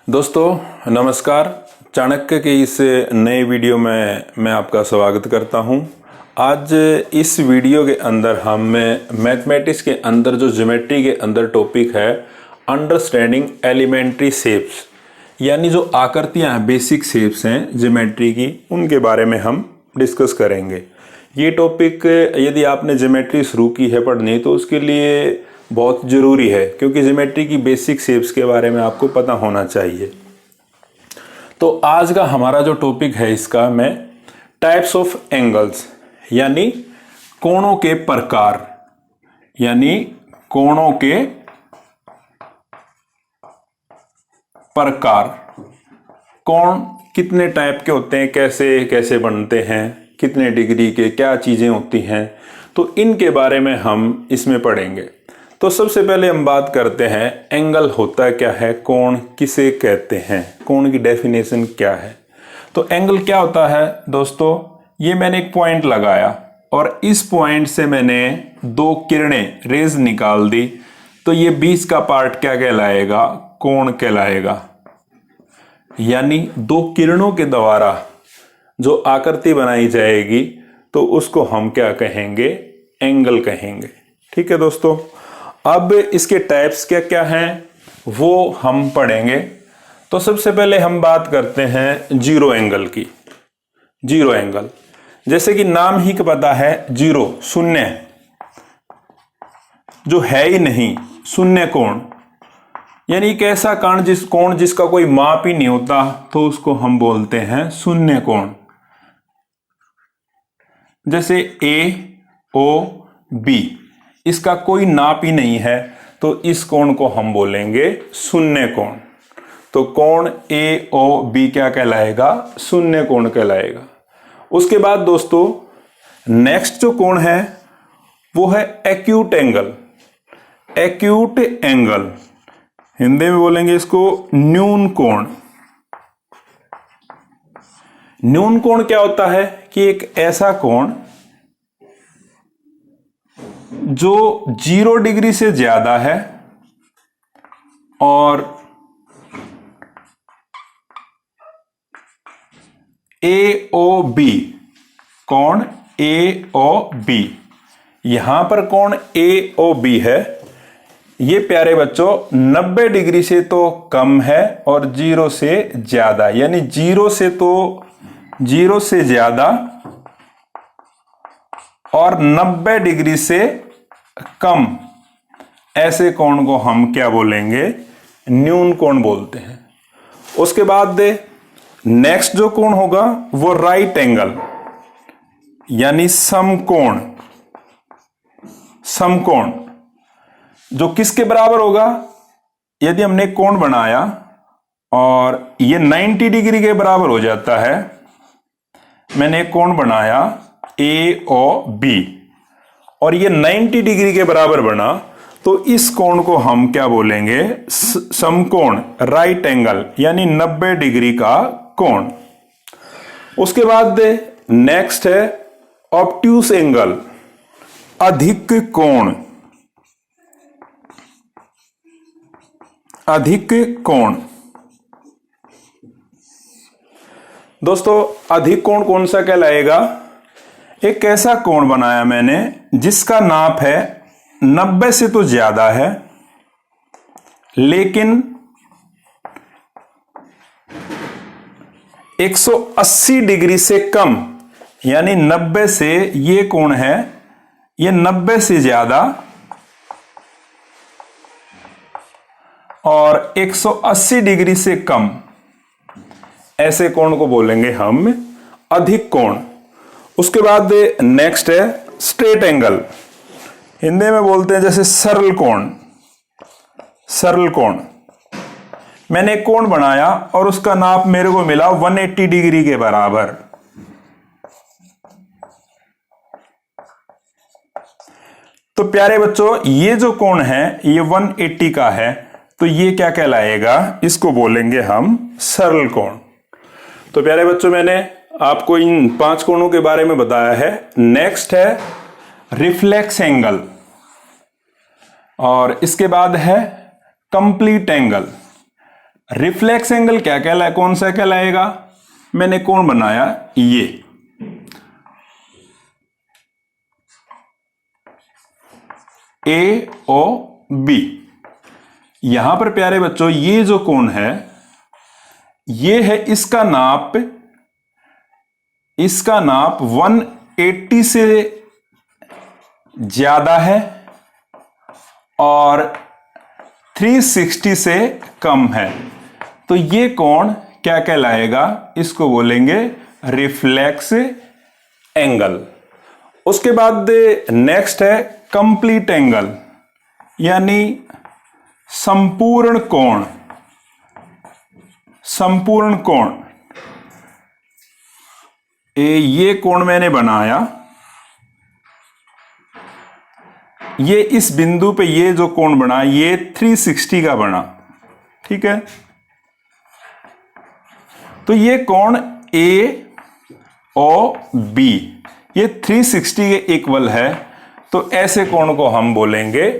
दोस्तों नमस्कार। चाणक्य के इस नए वीडियो में मैं आपका स्वागत करता हूं। आज इस वीडियो के अंदर हम मैथमेटिक्स के अंदर जो ज्योमेट्री के अंदर टॉपिक है अंडरस्टैंडिंग एलिमेंट्री शेप्स, यानी जो आकृतियां हैं, बेसिक शेप्स हैं ज्योमेट्री की, उनके बारे में हम डिस्कस करेंगे। ये टॉपिक यदि आपने ज्योमेट्री शुरू की है पढ़नी तो उसके लिए बहुत ज़रूरी है, क्योंकि ज्योमेट्री की बेसिक शेप्स के बारे में आपको पता होना चाहिए। तो आज का हमारा जो टॉपिक है इसका मैं टाइप्स ऑफ एंगल्स यानी कोणों के प्रकार, यानी कोणों के प्रकार, कोण कितने टाइप के होते हैं, कैसे कैसे बनते हैं, कितने डिग्री के, क्या चीज़ें होती हैं, तो इनके बारे में हम इसमें पढ़ेंगे। तो सबसे पहले हम बात करते हैं एंगल होता क्या है, कोण किसे कहते हैं, कोण की डेफिनेशन क्या है। तो एंगल क्या होता है दोस्तों, ये मैंने एक पॉइंट लगाया और इस पॉइंट से मैंने दो किरणें रेज निकाल दी, तो ये बीच का पार्ट क्या कहलाएगा, कोण कहलाएगा। यानी दो किरणों के द्वारा जो आकृति बनाई जाएगी तो उसको हम क्या कहेंगे, एंगल कहेंगे। ठीक है दोस्तों। अब इसके टाइप्स क्या क्या हैं वो हम पढ़ेंगे। तो सबसे पहले हम बात करते हैं जीरो एंगल की। जीरो एंगल जैसे कि नाम ही का पता है, जीरो शून्य, जो है ही नहीं, शून्य कोण, यानी एक ऐसा कोण जिसका कोई माप ही नहीं होता, तो उसको हम बोलते हैं शून्य कोण। जैसे ए ओ बी, इसका कोई नाप ही नहीं है, तो इस कोण को हम बोलेंगे शून्य कोण। तो कोण ए ओ बी क्या कहलाएगा, शून्य कोण कहलाएगा। उसके बाद दोस्तों नेक्स्ट जो कोण है वो है acute angle. Acute angle Hindi में बोलेंगे इसको न्यून कोण। न्यून कोण क्या होता है कि एक ऐसा कोण जो 0 डिग्री से ज्यादा है और ए ओ बी, कोण ए ओ बी, यहां पर कोण ए ओ बी है, ये प्यारे बच्चों 90 डिग्री से तो कम है और 0 से ज्यादा, यानी 0 से ज्यादा और 90 डिग्री से कम, ऐसे कोण को हम क्या बोलेंगे, न्यून कोण बोलते हैं। उसके बाद नेक्स्ट जो कोण होगा वो राइट एंगल यानी समकोण। समकोण जो किसके बराबर होगा, यदि हमने कोण बनाया और ये 90 डिग्री के बराबर हो जाता है, मैंने एक कोण बनाया ए ओ बी और ये 90 डिग्री के बराबर बना, तो इस कोण को हम क्या बोलेंगे, समकोण, राइट एंगल, यानी 90 डिग्री का कोण। उसके बाद नेक्स्ट है ऑब्ट्यूस एंगल, अधिक कोण। अधिक कोण दोस्तों, अधिक कोण कौन सा कहलाएगा, एक ऐसा कोण बनाया मैंने जिसका नाप है 90 से तो ज्यादा है लेकिन 180 डिग्री से कम, यानी 90 से ये कोण है, ये 90 से ज्यादा और 180 डिग्री से कम, ऐसे कोण को बोलेंगे हम अधिक कोण। उसके बाद नेक्स्ट है स्ट्रेट एंगल, हिंदी में बोलते हैं जैसे सरल कोण। सरल कोण, मैंने एक कोण बनाया और उसका नाप मेरे को मिला 180 डिग्री के बराबर। तो प्यारे बच्चों ये जो कोण है ये 180 का है, तो ये क्या कहलाएगा, इसको बोलेंगे हम सरल कोण। तो प्यारे बच्चों मैंने आपको इन 5 कोणों के बारे में बताया है। नेक्स्ट है रिफ्लेक्स एंगल और इसके बाद है कंप्लीट एंगल। रिफ्लेक्स एंगल क्या कहलाए, कौन सा कहलाएगा, मैंने कोण बनाया ये, ए ओ बी। यहां पर प्यारे बच्चों ये जो कोण है ये है, इसका नाप 180 से ज्यादा है और 360 से कम है, तो ये कोण क्या कहलाएगा, इसको बोलेंगे रिफ्लेक्स एंगल। उसके बाद नेक्स्ट है कंप्लीट एंगल, यानी संपूर्ण कोण। संपूर्ण कोण, ये कोण मैंने बनाया, ये इस बिंदु पे ये जो कोण बना ये 360 का बना, ठीक है। तो ये कोण ए ओ बी ये 360 के इक्वल है, तो ऐसे कोण को हम बोलेंगे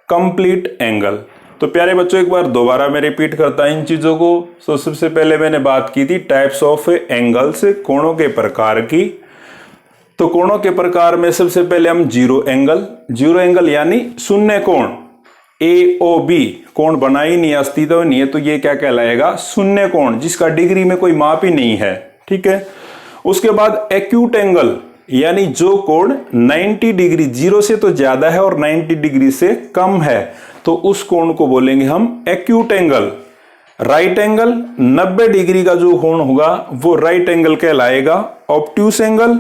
कंप्लीट एंगल। तो प्यारे बच्चों एक बार दोबारा मैं रिपीट करता हूं इन चीजों को। तो सबसे पहले मैंने बात की थी टाइप्स ऑफ एंगल्स, कोणों के प्रकार की। तो कोणों के प्रकार में सबसे पहले हम जीरो एंगल यानी शून्य कोण, ए ओ बी कोण बना ही नहीं, अस्तित्व नहीं है, तो ये क्या कहलाएगा, शून्य कोण, जिसका डिग्री में कोई माप ही नहीं है, ठीक है। उसके बाद एक्यूट एंगल, यानी जो कोण 90 डिग्री, जीरो से तो ज्यादा है और 90 डिग्री से कम है, तो उस कोण को बोलेंगे हम acute angle. Right angle, 90 degree का जो कोण होगा वो राइट एंगल कहलाएगा। ऑब्ट्यूस एंगल,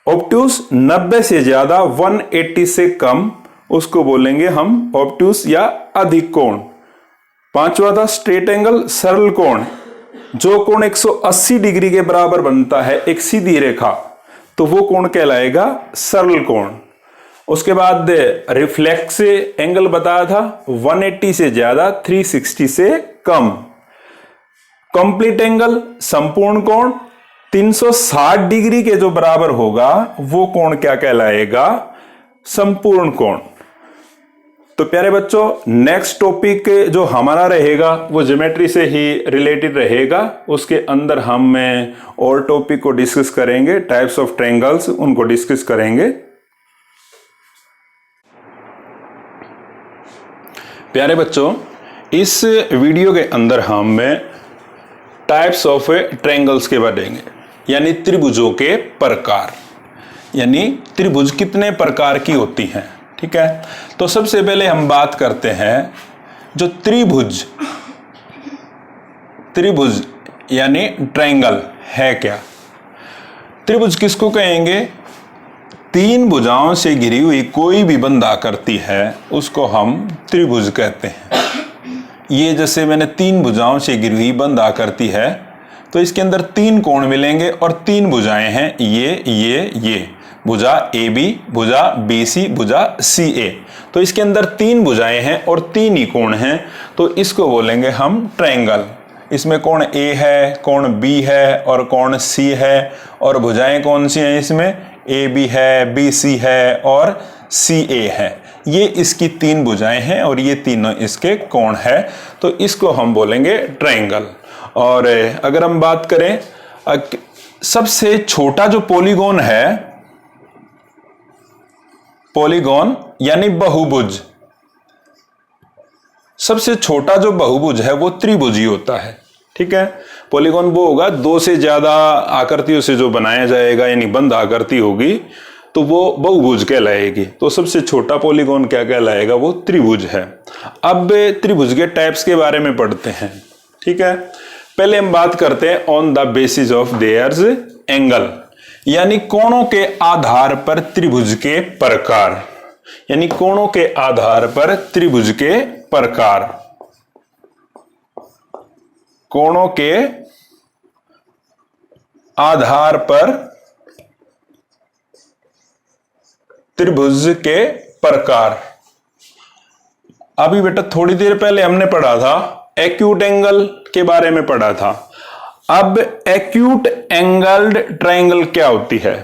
ऑब्ट्यूस 90 से ज्यादा, 180 से कम, उसको बोलेंगे हम ऑब्ट्यूस या अधिक कोण। पांचवा था स्ट्रेट एंगल, सरल कोण, जो कोण 180 डिग्री के बराबर बनता है एक सीधी रेखा, तो वो कोण कहलाएगा सरल कोण। उसके बाद रिफ्लेक्स एंगल बताया था, 180 से ज्यादा, 360 से कम। कंप्लीट एंगल, संपूर्ण कोण, 360 डिग्री के जो बराबर होगा वो कोण क्या कहलाएगा, संपूर्ण कोण। तो प्यारे बच्चों नेक्स्ट टॉपिक जो हमारा रहेगा वो ज्योमेट्री से ही रिलेटेड रहेगा। उसके अंदर हम और टॉपिक को डिस्कस करेंगे, टाइप्स ऑफ ट्रायंगल्स उनको डिस्कस करेंगे। प्यारे बच्चों इस वीडियो के अंदर हम टाइप्स ऑफ ट्रायंगल्स के बढ़ेंगे, यानी त्रिभुजों के प्रकार, यानी त्रिभुज कितने प्रकार की होती हैं, ठीक है। तो सबसे पहले हम बात करते हैं जो त्रिभुज यानी ट्रायंगल है क्या। त्रिभुज किसको कहेंगे, तीन भुजाओं से घिरी हुई कोई भी बंद आकृति है उसको हम त्रिभुज कहते हैं। ये जैसे मैंने तीन भुजाओं से घिरी हुई बंद आकृति है, तो इसके अंदर तीन कोण मिलेंगे और तीन भुजाएं हैं, ये भुजा ए बी, भुजा बी सी, भुजा सी ए। तो इसके अंदर तीन भुजाएं हैं और तीन ही कोण हैं, तो इसको बोलेंगे हम ट्रायंगल। इसमें कोण ए है, कोण बी है और कोण सी है, और भुजाएं कौन सी हैं, इसमें ए बी है, बी सी है और सी ए है। ये इसकी तीन भुजाएं हैं और ये तीनों इसके कोण है, तो इसको हम बोलेंगे ट्रायंगल। और अगर हम बात करें सबसे छोटा जो पॉलीगॉन है, पॉलीगॉन यानी बहुभुज, सबसे छोटा जो बहुभुज है वो त्रिभुज ही होता है, ठीक है। पॉलीगॉन वो होगा दो से ज्यादा आकृतियों से जो बनाया जाएगा, यानी बंद आकृति होगी तो वो बहुभुज कहलाएगी। तो सबसे छोटा पॉलीगॉन क्या कहलाएगा, वो त्रिभुज है। अब त्रिभुज के टाइप्स के बारे में पढ़ते हैं, ठीक है। पहले हम बात करते हैं on the basis of theirs angle, यानी कोणों के आधार पर त्रिभुज के प्रकार, यानी कोणों के आधार पर त्रिभुज के प्रकार। कोणों के आधार पर त्रिभुज के प्रकार। अभी बेटा थोड़ी देर पहले हमने पढ़ा था एक्यूट एंगल के बारे में पढ़ा था। अब एक्यूट एंगल्ड ट्रायंगल क्या होती है।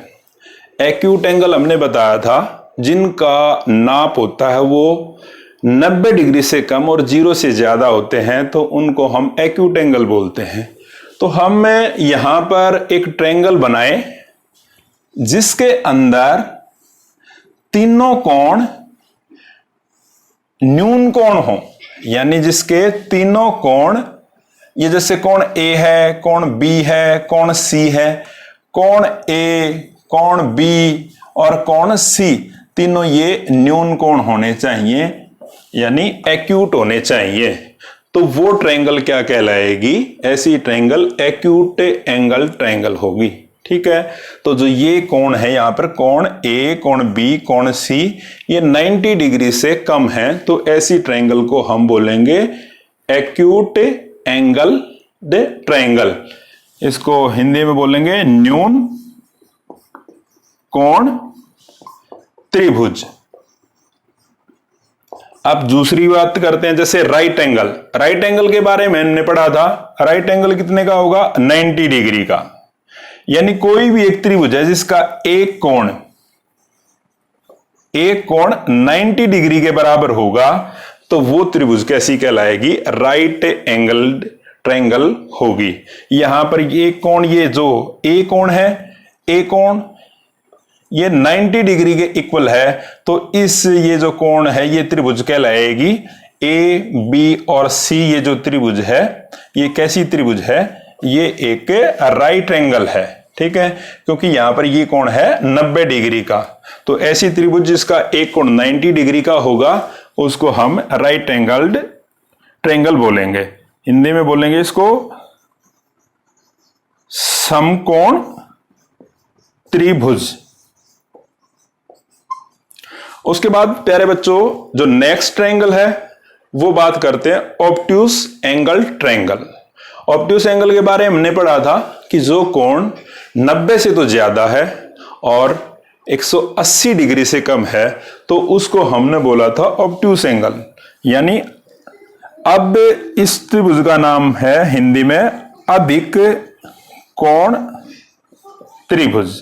एक्यूट एंगल हमने बताया था जिनका नाप होता है वो 90 डिग्री से कम और 0 से ज्यादा होते हैं तो उनको हम एक्यूट एंगल बोलते हैं। तो हम यहां पर एक ट्रायंगल बनाए जिसके अंदर तीनों कोण न्यून कोण हो, यानी जिसके तीनों कोण, ये जैसे कोण ए है, कोण बी है, कोण सी है, कोण ए, कोण बी और कोण सी, तीनों ये न्यून कोण होने चाहिए, यानी एक्यूट होने चाहिए। तो वो ट्रायंगल क्या कहलाएगी? ऐसी ट्रायंगल एक्यूट एंगल ट्रायंगल होगी। ठीक है, तो जो ये कोण है यहां पर कोण ए, कोण बी, कोण सी, ये 90 डिग्री से कम है, तो ऐसी ट्रायंगल को हम बोलेंगे एक्यूट एंगल ट्रायंगल। इसको हिंदी में बोलेंगे न्यून कोण त्रिभुज। अब दूसरी बात करते हैं, जैसे राइट एंगल। राइट एंगल के बारे में हमने पढ़ा था, राइट एंगल कितने का होगा? 90 डिग्री का। यानी कोई भी एक त्रिभुज है जिसका एक कोण 90 डिग्री के बराबर होगा तो वो त्रिभुज कैसी कहलाएगी? राइट एंगल ट्रायंगल होगी। यहां पर ये कोण, ये जो ए कोण है, ए कोण ये 90 डिग्री के इक्वल है, तो इस ये जो कोण है ये त्रिभुज कहलाएगी ए, बी और सी। ये जो त्रिभुज है ये कैसी त्रिभुज है? ये एक राइट एंगल है। ठीक है, क्योंकि यहां पर ये कोण है 90 डिग्री का, तो ऐसी त्रिभुज जिसका एक कोण 90 डिग्री का होगा उसको हम राइट एंगल्ड ट्रायंगल बोलेंगे। हिंदी में बोलेंगे इसको समकोण त्रिभुज। उसके बाद प्यारे बच्चों जो नेक्स्ट ट्रायंगल है वो बात करते हैं obtuse angle triangle. Obtuse angle के बारे में हमने पढ़ा था कि जो कोण 90 से तो ज्यादा है और 180 डिग्री से कम है तो उसको हमने बोला था ऑब्ट्यूस एंगल। यानी अब इस त्रिभुज का नाम है हिंदी में अधिक कोण त्रिभुज।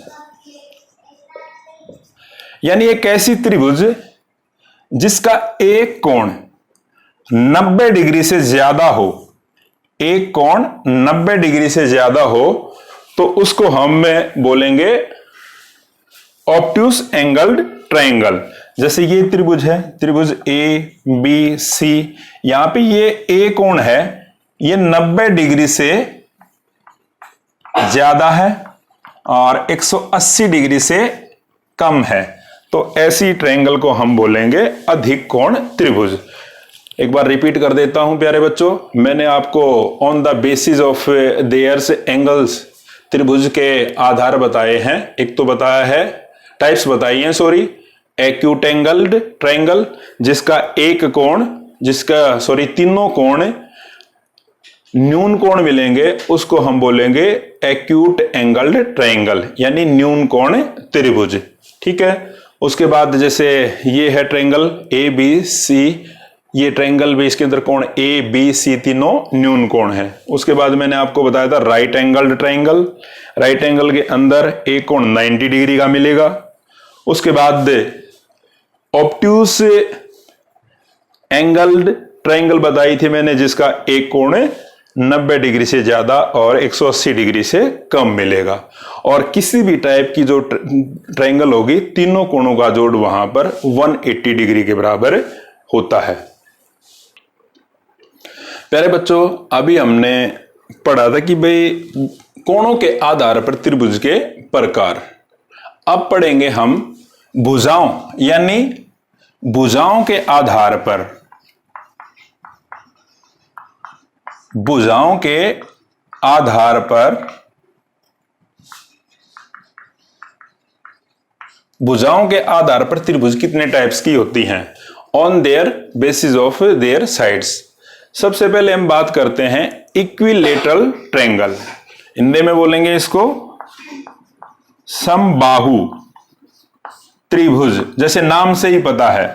यानी एक ऐसी त्रिभुज जिसका एक कोण 90 डिग्री से ज्यादा हो, एक कोण 90 डिग्री से ज्यादा हो तो उसको हम बोलेंगे ऑब्ट्यूस एंगल्ड ट्रायंगल। जैसे ये त्रिभुज है, त्रिभुज ए, बी, सी, यहां पे ये ए कोण है ये 90 डिग्री से ज्यादा है और 180 डिग्री से कम है, तो ऐसी ट्रायंगल को हम बोलेंगे अधिक कोण त्रिभुज। एक बार रिपीट कर देता हूं प्यारे बच्चों, मैंने आपको on the basis of theirs angles त्रिभुज के आधार बताए हैं। एक तो बताया है, टाइप्स बताई हैं सॉरी, एक्यूट एंगल्ड ट्रायंगल जिसका एक कोण, तीनों कोण न्यून कोण मिलेंगे उसको हम बोलेंगे एक्यूट एंगल्ड ट्रायंगल, यानी न्यून कोण त्रिभुज। ठीक है, उसके बाद जैसे ये है ट्रायंगल ए बी सी, ये ट्रायंगल भी इसके अंदर कोण ए बी सी तीनों न्यून कोण है। उसके बाद मैंने आपको बताया था right angled triangle, right angle के अंदर एक कोण 90 डिग्री का मिलेगा। उसके बाद ऑब्ट्यूस एंगल्ड ट्रायंगल बताई थी मैंने जिसका एक कोण 90 डिग्री से ज्यादा और 180 डिग्री से कम मिलेगा। और किसी भी टाइप की जो ट्रायंगल होगी तीनों कोणों का जोड़ वहां पर 180 डिग्री के बराबर होता है। प्यारे बच्चों अभी हमने पढ़ा था कि भाई कोणों के आधार पर त्रिभुज के प्रकार। अब पढ़ेंगे हम भुजाओं, यानी भुजाओं के आधार पर, भुजाओं के आधार पर, भुजाओं के आधार पर त्रिभुज कितने टाइप्स की होती हैं on their basis of their sides. सबसे पहले हम बात करते हैं इक्विलेटरल ट्रायंगल, हिंदी में बोलेंगे इसको समबाहु त्रिभुज। जैसे नाम से ही पता है,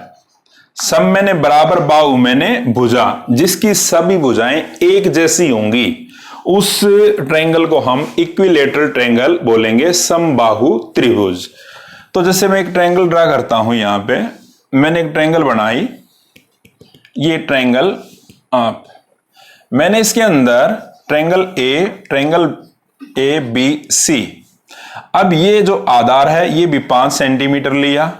सम मैंने बराबर, बाहु मैंने भुजा, जिसकी सभी भुजाएं एक जैसी होंगी उस ट्रायंगल को हम इक्विलेटरल ट्रायंगल बोलेंगे, समबाहु त्रिभुज। तो जैसे मैं एक ट्रायंगल ड्रा करता हूं, यहां पे मैंने एक ट्रायंगल बनाई ये ट्रायंगल आप, मैंने इसके अंदर ट्रायंगल ए बी सी, अब ये जो आधार है ये भी 5 सेंटीमीटर लिया,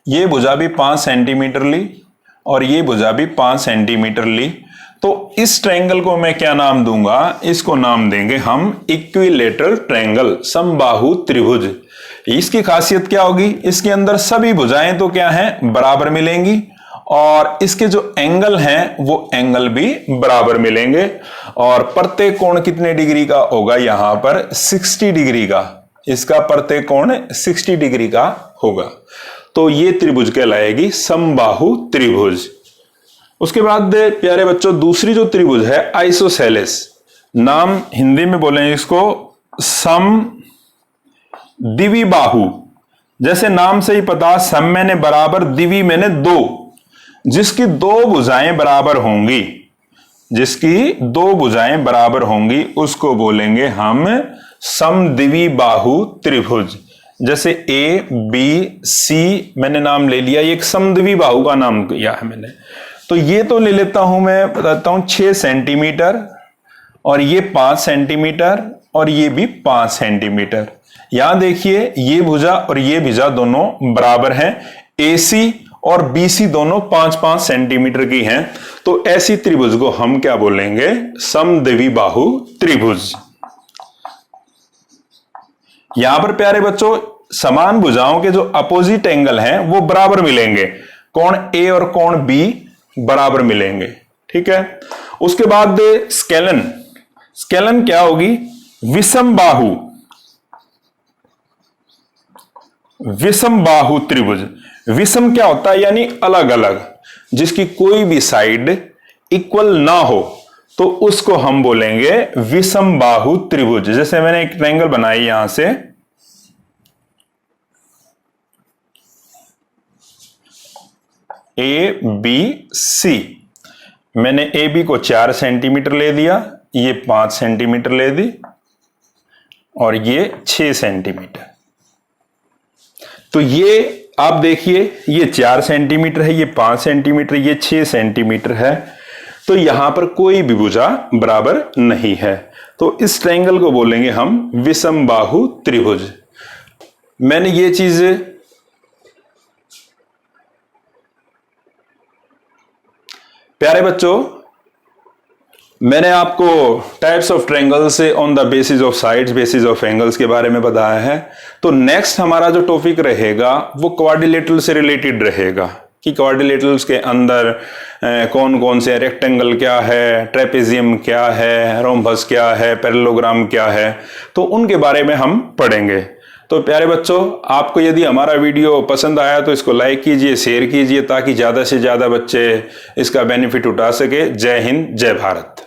ये भुजा भी 5 सेंटीमीटर ली और ये भुजा भी 5 सेंटीमीटर ली। तो इस ट्रायंगल को मैं क्या नाम दूंगा, इसको नाम देंगे हम इक्विलेटरल ट्रायंगल, समबाहु त्रिभुज। इसकी खासियत क्या होगी, इसके अंदर सभी भुजाएं तो क्या हैं, बराबर मिलेंगी और इसके जो एंगल हैं वो एंगल भी बराबर मिलेंगे और प्रत्येक कोण कितने डिग्री का होगा, यहां पर 60 डिग्री का, इसका प्रत्येक कोण 60 डिग्री का होगा। तो ये त्रिभुज कहलाएगी समबाहु त्रिभुज। उसके बाद प्यारे बच्चों दूसरी जो त्रिभुज है आइसोसेलेस, नाम हिंदी में बोलें इसको सम द्विबाहु। जैसे नाम से ही पता, सम मैंने बराबर, द्वि मैंने दो, जिसकी दो भुजाएं बराबर होंगी, जिसकी दो भुजाएं बराबर होंगी उसको बोलेंगे हम समद्विबाहु त्रिभुज। जैसे ए बी सी मैंने नाम ले लिया, ये एक समद्विबाहु का नाम किया है मैंने। तो ये तो ले लेता हूं मैं, बताता हूं 6 सेंटीमीटर और ये 5 सेंटीमीटर और ये भी 5 सेंटीमीटर। यहां देखिए ये भुजा और ये भुजा दोनों बराबर हैं, AC और BC दोनों 5-5 सेंटीमीटर की हैं। तो ऐसी त्रिभुज को हम क्या बोलेंगे, समद्विबाहु त्रिभुज। यहां पर प्यारे बच्चों समान भुजाओं के जो अपोजिट एंगल हैं वो बराबर मिलेंगे, कोण A और कोण B बराबर मिलेंगे, ठीक है। उसके बाद स्केलन, स्केलन क्या होगी, विषम बाहु, विषम बाहु त्रिभुज। विषम क्या होता है, यानी अलग अलग, जिसकी कोई भी साइड इक्वल ना हो तो उसको हम बोलेंगे विषम बाहु त्रिभुज। जैसे मैंने एक ट्रायंगल बनाई यहां से, ए बी सी, मैंने ए बी को 4 सेंटीमीटर ले दिया, ये 5 सेंटीमीटर ले दी और ये 6 सेंटीमीटर। तो ये आप देखिए ये 4 सेंटीमीटर है, ये 5 सेंटीमीटर, ये 6 सेंटीमीटर है। तो यहां पर कोई भी भुजा बराबर नहीं है, तो इस ट्रायंगल को बोलेंगे हम विषम बाहु त्रिभुज। मैंने ये चीज प्यारे बच्चों, मैंने आपको टाइप्स ऑफ ट्रायंगल से on the basis of sides, basis of angles के बारे में बताया है। तो नेक्स्ट हमारा जो टॉपिक रहेगा वो क्वाड्रिलेटरल से रिलेटेड रहेगा कि क्वाड्रिलेटरल्स के अंदर कौन कौन से, रेक्टेंगल क्या है, ट्रेपेजियम क्या है, रोम्बस क्या है, पैरेललोग्राम क्या है, तो उनके बारे में हम पढ़ेंगे। तो प्यारे बच्चों, आपको यदि हमारा वीडियो पसंद आया तो इसको लाइक कीजिए, शेयर कीजिए ताकि ज़्यादा से ज़्यादा बच्चे इसका बेनिफिट उठा सके। जय हिंद, जय भारत।